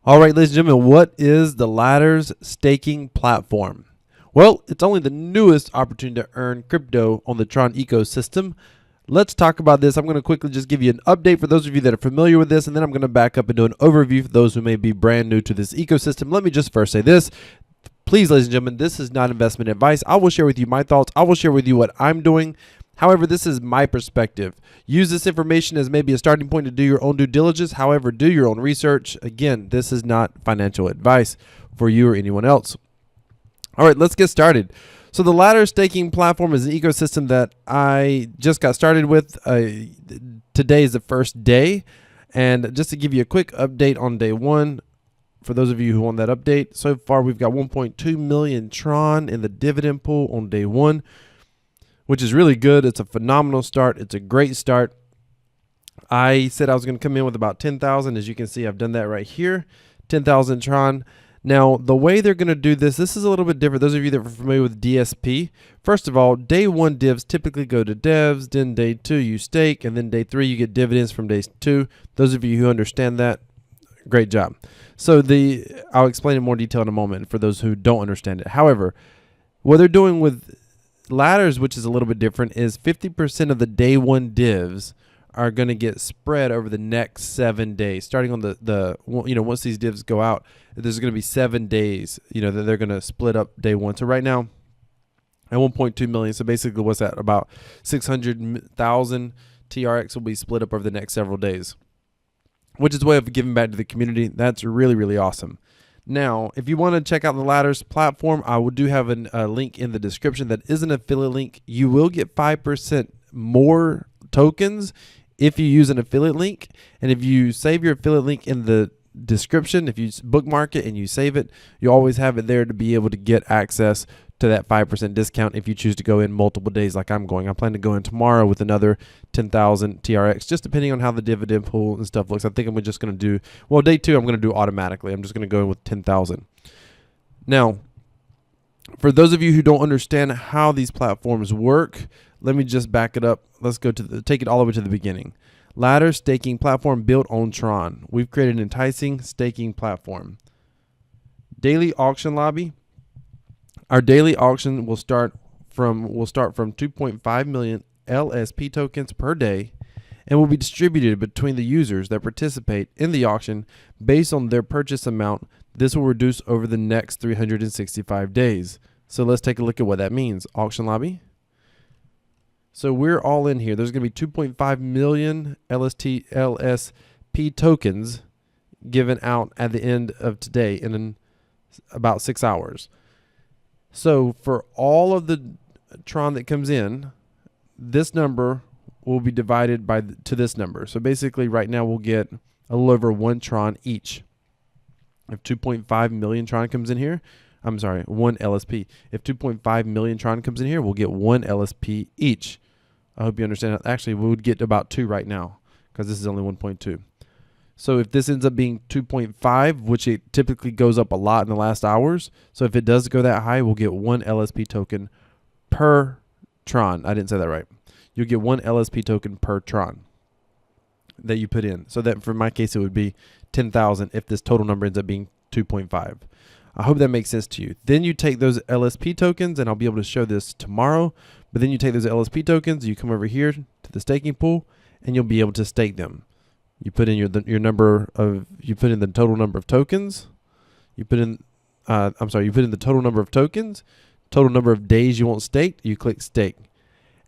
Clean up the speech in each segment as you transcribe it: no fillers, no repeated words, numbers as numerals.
All right, ladies and gentlemen, what is the Ladder's staking platform? Well, it's only the newest opportunity to earn crypto on the Tron ecosystem. Let's talk about this. I'm going to quickly just give you an update for those of you that are familiar with this, and then I'm going to back up and do an overview for those who may be brand new to this ecosystem. Let me just first say this. Please, ladies and gentlemen, this is not investment advice. I will share with you my thoughts. I will share with you what I'm doing. However, this is my perspective. Use this information as maybe a starting point to do your own due diligence. However, do your own research. Again, this is not financial advice for you or anyone else. All right, let's get started. So the Ladder staking platform is an ecosystem that I just got started with. Today is the first day. And just to give you a quick update on day one, for those of you who want that update, so far we've got 1.2 million Tron in the dividend pool on day one, which is really good. It's a phenomenal start. It's a great start. I said I was going to come in with about 10,000. As you can see, I've done that right here, 10,000 Tron. Now, the way they're going to do this is a little bit different. Those of you that are familiar with DSP, first of all, day one divs typically go to devs, then day two you stake, and then day three you get dividends from day two. Those of you who understand that, great job. So I'll explain in more detail in a moment for those who don't understand it. However, what they're doing with Ladders, which is a little bit different, is 50% of the day one divs are going to get spread over the next 7 days. Starting on once these divs go out, there's going to be 7 days, that they're going to split up day one. So right now, at 1.2 million, so basically what's that? About 600,000 TRX will be split up over the next several days, which is a way of giving back to the community. That's really, really awesome. Now, if you want to check out the Ladders platform, I do have a link in the description that is an affiliate link. You will get 5% more tokens if you use an affiliate link. And if you save your affiliate link in the description, if you bookmark it and you save it, you always have it there to be able to get access to that 5% discount if you choose to go in multiple days like I'm going. I plan to go in tomorrow with another 10,000 TRX, just depending on how the dividend pool and stuff looks. I think I'm just going to do, day two I'm going to do automatically. I'm just going to go in with 10,000. Now, for those of you who don't understand how these platforms work, let me just back it up. Let's go to take it all the way to the beginning. Ladder staking platform built on Tron. We've created an enticing staking platform. Daily auction lobby. Our daily auction will start from 2.5 million LSP tokens per day and will be distributed between the users that participate in the auction based on their purchase amount. This will reduce over the next 365 days. So let's take a look at what that means. Auction lobby. So we're all in here. There's going to be 2.5 million LSP tokens given out at the end of today in about 6 hours. So for all of the Tron that comes in, this number will be divided to this number. So basically right now we'll get a little over 1 Tron each. If 2.5 million Tron comes in here, 1 LSP. If 2.5 million Tron comes in here, we'll get 1 LSP each. I hope you understand that. Actually, we would get about 2 right now because this is only 1.2. So if this ends up being 2.5, which it typically goes up a lot in the last hours. So if it does go that high, we'll get 1 LSP token per Tron. I didn't say that right. You'll get 1 LSP token per Tron that you put in. So that for my case, it would be 10,000 if this total number ends up being 2.5. I hope that makes sense to you. Then you take those LSP tokens, and I'll be able to show this tomorrow. But then you take those LSP tokens, you come over here to the staking pool, and you'll be able to stake them. You put in you put in the total number of tokens. You put in the total number of tokens, total number of days you want staked. You click stake,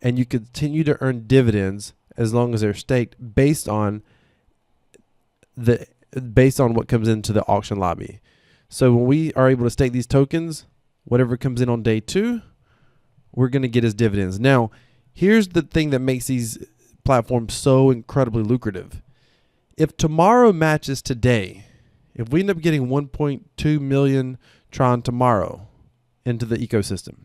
and you continue to earn dividends as long as they're staked based on what comes into the auction lobby. So when we are able to stake these tokens, whatever comes in on day 2, we're going to get as dividends. Now, here's the thing that makes these platforms so incredibly lucrative. If tomorrow matches today, if we end up getting 1.2 million Tron tomorrow into the ecosystem,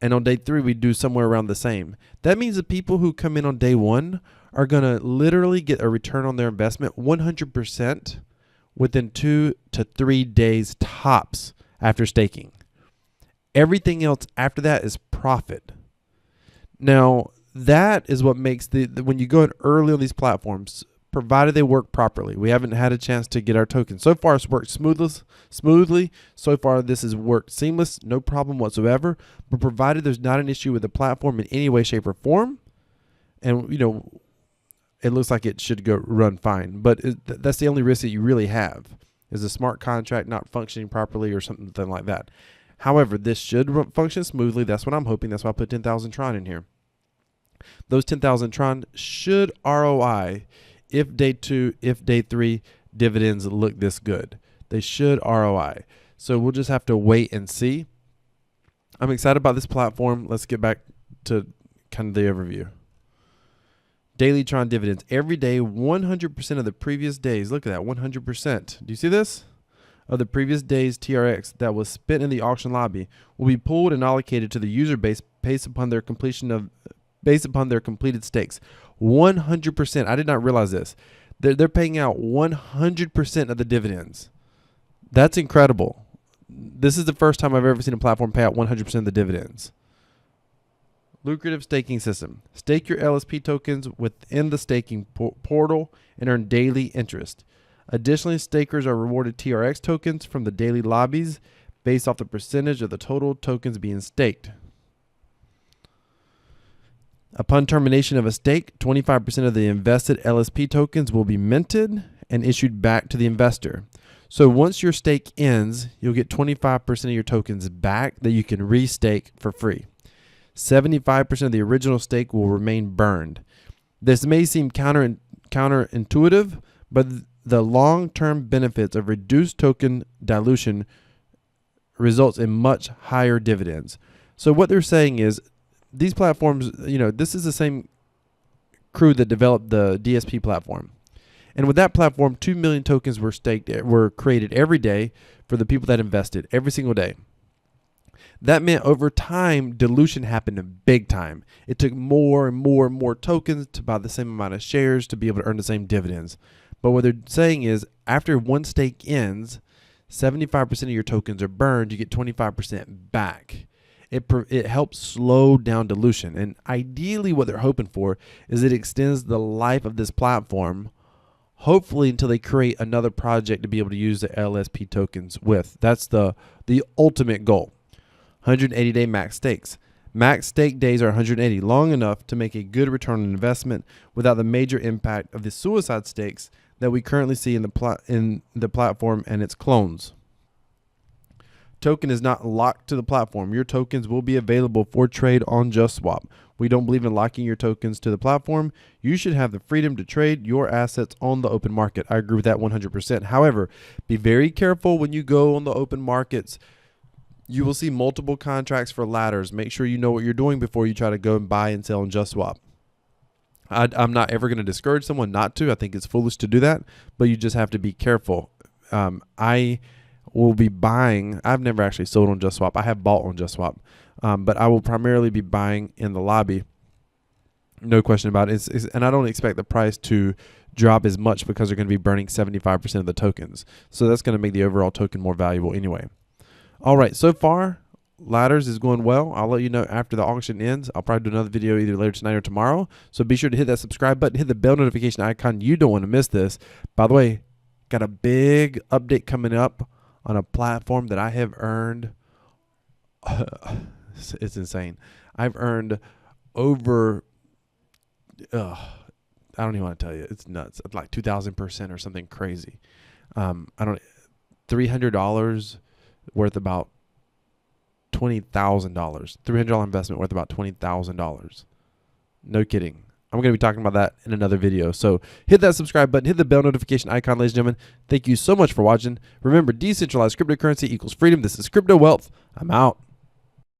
and on day 3 we do somewhere around the same, that means the people who come in on day 1 are going to literally get a return on their investment 100% within 2 to 3 days tops after staking. Everything else after that is profit. Now, that is what makes when you go in early on these platforms, provided they work properly. We haven't had a chance to get our tokens. So far, it's worked smoothly. So far, this has worked seamless, no problem whatsoever. But provided there's not an issue with the platform in any way, shape, or form, and it looks like it should run fine. But that's the only risk that you really have, is a smart contract not functioning properly or something like that. However, this should function smoothly. That's what I'm hoping. That's why I put 10,000 Tron in here. Those 10,000 Tron should ROI if day 2, if day 3 dividends look this good. They should ROI. So we'll just have to wait and see. I'm excited about this platform. Let's get back to kind of the overview. Daily Tron dividends. Every day, 100% of the previous days. Look at that, 100%. Do you see this? Of the previous day's TRX that was spent in the auction lobby will be pulled and allocated to the user base based upon their completed stakes. 100%. I did not realize this. They're paying out 100% of the dividends. That's incredible. This is the first time I've ever seen a platform pay out 100% of the dividends. Lucrative staking system. Stake your LSP tokens within the staking portal and earn daily interest. Additionally, stakers are rewarded TRX tokens from the daily lobbies based off the percentage of the total tokens being staked. Upon termination of a stake, 25% of the invested LSP tokens will be minted and issued back to the investor. So once your stake ends, you'll get 25% of your tokens back that you can restake for free. 75% of the original stake will remain burned. This may seem counterintuitive, but the long-term benefits of reduced token dilution results in much higher dividends. So what they're saying is these platforms, this is the same crew that developed the DSP platform. And with that platform, 2 million tokens were created every day for the people that invested every single day. That meant over time, dilution happened big time. It took more and more and more tokens to buy the same amount of shares to be able to earn the same dividends. But what they're saying is after one stake ends, 75% of your tokens are burned. You get 25% back. It helps slow down dilution. And ideally what they're hoping for is it extends the life of this platform, hopefully until they create another project to be able to use the LSP tokens with. That's the ultimate goal. 180-day max stakes. Max stake days are 180, long enough to make a good return on investment without the major impact of the suicide stakes that we currently see in the platform and its clones. Token is not locked to the platform. Your tokens will be available for trade on JustSwap. We don't believe in locking your tokens to the platform. You should have the freedom to trade your assets on the open market. I agree with that 100%. However, be very careful when you go on the open markets. You will see multiple contracts for ladders. Make sure you know what you're doing before you try to go and buy and sell on JustSwap. I'm not ever going to discourage someone not to. I think it's foolish to do that, but you just have to be careful. I will be buying. I've never actually sold on JustSwap. I have bought on JustSwap, but I will primarily be buying in the lobby. No question about it. And I don't expect the price to drop as much because they're going to be burning 75% of the tokens. So that's going to make the overall token more valuable anyway. All right, so far, ladders is going well. I'll let you know after the auction ends. I'll probably do another video either later tonight or tomorrow. So be sure to hit that subscribe button, hit the bell notification icon. You don't want to miss this. By the way, got a big update coming up on a platform that I have earned. It's insane. I've earned over, I don't even want to tell you. It's nuts. It's like 2,000% or something crazy. $300 worth about $20,000. $300 investment worth about $20,000. No kidding. I'm going to be talking about that in another video. So hit that subscribe button, hit the bell notification icon, ladies and gentlemen. Thank you so much for watching. Remember, decentralized cryptocurrency equals freedom. This is Crypto Wealth. I'm out.